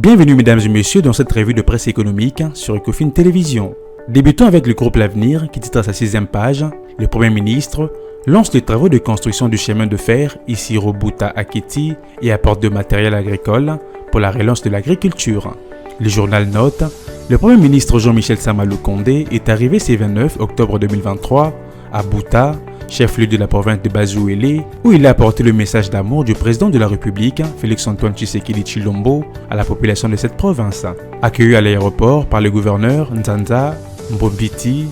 Bienvenue mesdames et messieurs dans cette revue de presse économique sur Ecofin Télévision. Débutons avec le groupe L'Avenir qui titre à sa 6e page « Le Premier ministre lance les travaux de construction du chemin de fer Isiro-Buta-Akiti et apporte de matériel agricole pour la relance de l'agriculture ». Le journal note « Le Premier ministre Jean-Michel Sama Lukonde est arrivé ce 29 octobre 2023 à Buta, chef-lieu de la province de Bazuélé, où il a apporté le message d'amour du président de la République, Félix-Antoine Tshisekedi Tshilombo, à la population de cette province. Accueilli à l'aéroport par le gouverneur Nzanza Mbombiti,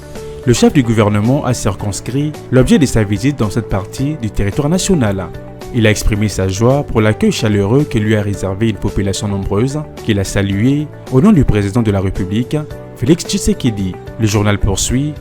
le chef du gouvernement a circonscrit l'objet de sa visite dans cette partie du territoire national. Il a exprimé sa joie pour l'accueil chaleureux que lui a réservé une population nombreuse, qu'il a salué au nom du président de la République, Félix Tshisekedi. Le journal poursuit,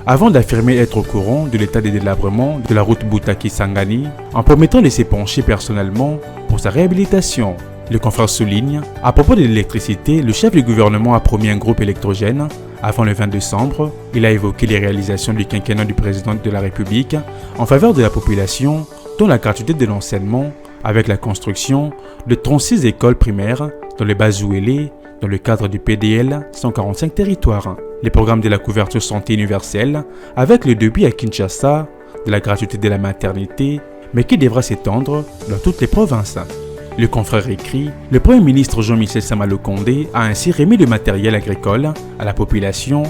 avant d'affirmer être au courant de l'état de délabrement de la route Buta-Kisangani, en promettant de se pencher personnellement pour sa réhabilitation. Le confrère souligne, à propos de l'électricité, le chef du gouvernement a promis un groupe électrogène. Avant le 20 décembre, il a évoqué les réalisations du quinquennat du président de la République en faveur de la population, dont la gratuité de l'enseignement, avec la construction de 36 écoles primaires dans le Bazuélé, dans le cadre du PDL 145 territoires. Les programmes de la couverture santé universelle, avec le début à Kinshasa de la gratuité de la maternité, mais qui devra s'étendre dans toutes les provinces. Le confrère écrit, le Premier ministre Jean-Michel Sama Lukonde a ainsi remis le matériel agricole à la population,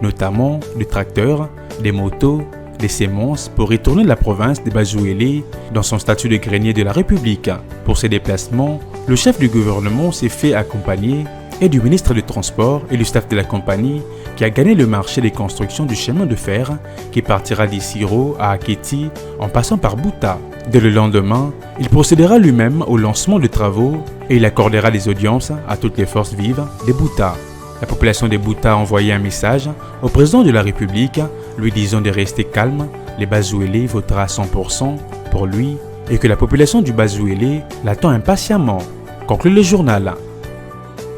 notamment des tracteurs, des motos, des semences pour retourner la province de Bazuélé dans son statut de grenier de la République. Pour ces déplacements, le chef du gouvernement s'est fait accompagner et du ministre des Transports et du staff de la compagnie qui a gagné le marché des constructions du chemin de fer qui partira d'Isiro à Akiti en passant par Buta. Dès le lendemain, il procédera lui-même au lancement des travaux et il accordera des audiences à toutes les forces vives de Buta. La population de Buta a envoyé un message au président de la République lui disant de rester calme, les Bazuélé votera à 100% pour lui et que la population du Bazuélé l'attend impatiemment, conclut le journal.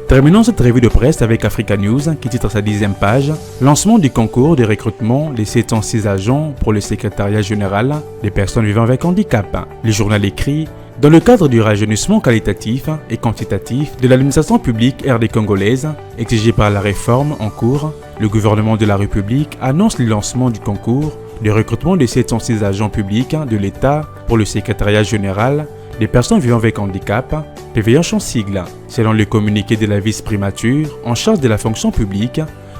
Terminons cette revue de presse avec Africa News qui titre à sa 10e page « Lancement du concours de recrutement des 706 agents pour le secrétariat général des personnes vivant avec handicap ». Le journal écrit « Dans le cadre du rajeunissement qualitatif et quantitatif de l'administration publique RD congolaise, exigé par la réforme en cours, le gouvernement de la République annonce le lancement du concours de recrutement des 706 agents publics de l'État pour le secrétariat général des personnes vivant avec handicap, PVH en sigle. Selon le communiqué de la vice-primature en charge de la fonction publique,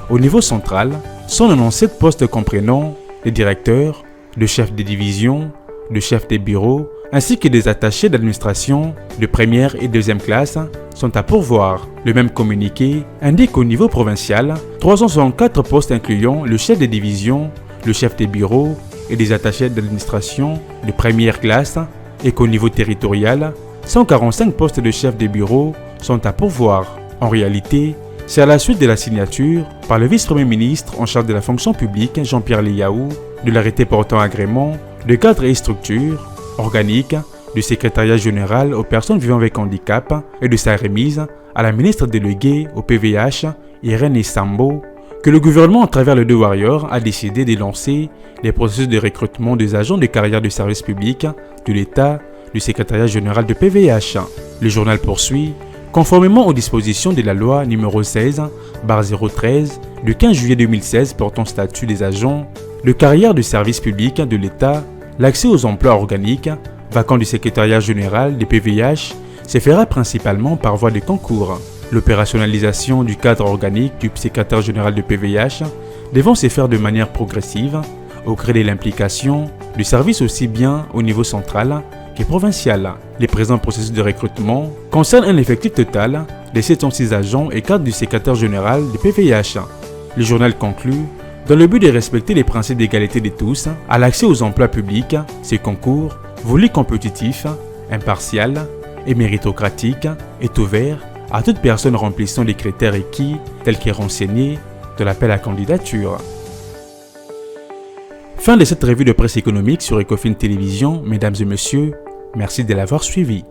au niveau central, 197 postes comprenant les directeurs, le chef de division, le chef des bureaux, ainsi que des attachés d'administration de première et deuxième classe sont à pourvoir. Le même communiqué indique qu'au niveau provincial, 364 postes incluant le chef de division, le chef des bureaux et des attachés d'administration de première classe et qu'au niveau territorial, 145 postes de chefs de bureau sont à pourvoir. En réalité, c'est à la suite de la signature par le vice-premier ministre en charge de la fonction publique Jean-Pierre Liaou de l'arrêté portant agrément de cadre et structure organique du secrétariat général aux personnes vivant avec handicap et de sa remise à la ministre déléguée au PVH Irène Sambo que le gouvernement à travers le 2 Warriors a décidé de lancer les processus de recrutement des agents de carrière de service public de l'État du secrétariat général de PVH. Le journal poursuit, conformément aux dispositions de la loi numéro 16/013 du 15 juillet 2016 portant statut des agents de carrière de service public de l'État, l'accès aux emplois organiques vacants du secrétariat général de PVH se fera principalement par voie de concours. L'opérationnalisation du cadre organique du secrétaire général de PVH devant se faire de manière progressive au gré de l'implication du service aussi bien au niveau central que provincial. Les présents processus de recrutement concernent un effectif total de 706 agents et cadres du secrétaire général de PVH. Le journal conclut, dans le but de respecter les principes d'égalité de tous à l'accès aux emplois publics, ce concours, voulu compétitif, impartial et méritocratique, est ouvert à toute personne remplissant les critères requis tels que renseignés de l'appel à candidature. Fin de cette revue de presse économique sur Ecofin Télévision, mesdames et messieurs, merci de l'avoir suivi.